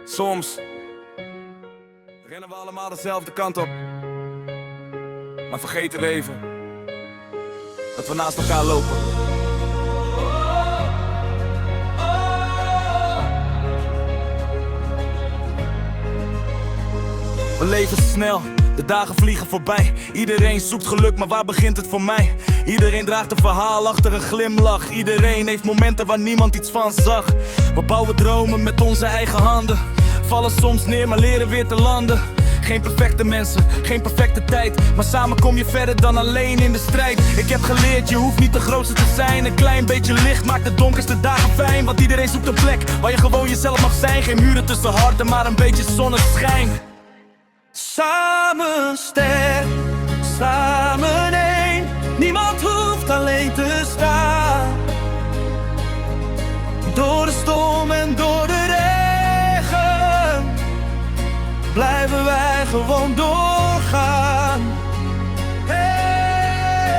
Soms rennen we allemaal dezelfde kant op, maar vergeten we even dat we naast elkaar lopen. We leven snel, de dagen vliegen voorbij. Iedereen zoekt geluk, maar waar begint het voor mij? Iedereen draagt een verhaal achter een glimlach. Iedereen heeft momenten waar niemand iets van zag. We bouwen dromen met onze eigen handen, vallen soms neer, maar leren weer te landen. Geen perfecte mensen, geen perfecte tijd, maar samen kom je verder dan alleen in de strijd. Ik heb geleerd, je hoeft niet de grootste te zijn. Een klein beetje licht maakt de donkerste dagen fijn. Want iedereen zoekt een plek waar je gewoon jezelf mag zijn. Geen muren tussen harten, maar een beetje zonneschijn. Samen sterk, samen één. Niemand hoeft alleen te staan. Door de storm en door de regen blijven wij gewoon doorgaan. Hey.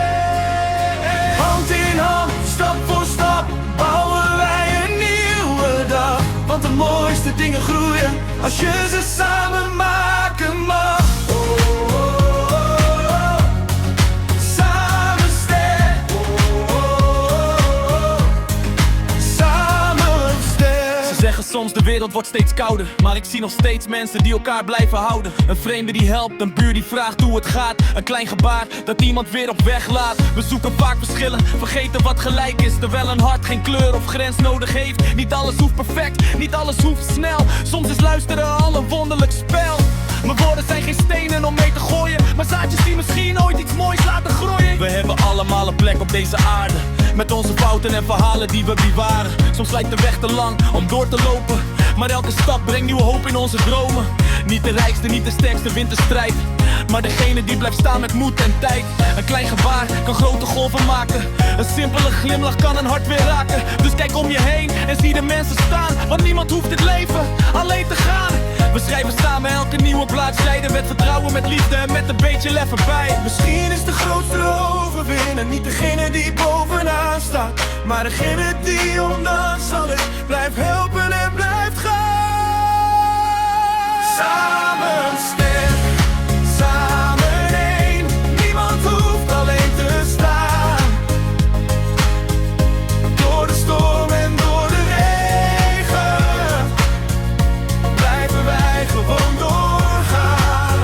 Hand in hand, stap voor stap, bouwen wij een nieuwe dag. Want de mooiste dingen groeien als je ze samen maken mag. Samen sterk. Samen sterk. Ze zeggen soms de wereld wordt steeds kouder, maar ik zie nog steeds mensen die elkaar blijven houden. Een vreemde die helpt, een buur die vraagt hoe het gaat. Een klein gebaar dat iemand weer op weg laat. We zoeken vaak verschillen, vergeten wat gelijk is. Terwijl een hart geen kleur of grens nodig heeft. Niet alles hoeft perfect, niet alles hoeft snel. Soms is luisteren al een wonderlijk spel. Mijn woorden zijn geen stenen om mee te gooien, maar zaadjes die misschien ooit iets moois laten groeien. We hebben allemaal een plek op deze aarde, met onze fouten en verhalen die we bewaren. Soms lijkt de weg te lang om door te lopen, maar elke stap brengt nieuwe hoop in onze dromen. Niet de rijkste, niet de sterkste wint de strijd, maar degene die blijft staan met moed en tijd. Een klein gebaar kan grote golven maken, een simpele glimlach kan een hart weer raken. Dus kijk om je heen en zie de mensen staan, want niemand hoeft het leven alleen te gaan. We schrijven samen elke nieuwe bladzijde, met vertrouwen, met liefde en met een beetje lef erbij. Misschien is de grootste overwinnaar niet degene die bovenaan staat, maar degene die ondanks alles blijft helpen en blijft gaan. Samen sterk, samen één. Niemand hoeft alleen te staan. Door de storm en door de regen blijven wij gewoon doorgaan.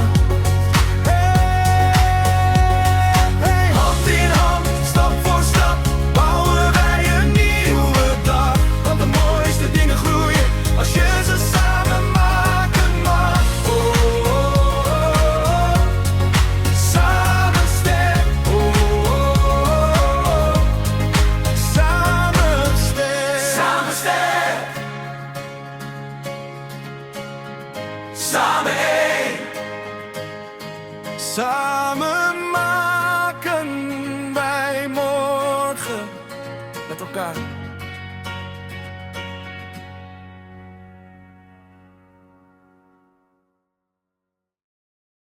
Hey, hey. Hand in hand, stap voor stap, bouwen wij een nieuwe dag. Want de mooiste dingen groeien als je ze samen maken mag. Oh, oh, oh. Samen sterk. Oh, oh, oh. Samen sterk. Samen sterk. Samen één. Samen maken wij morgen met elkaar.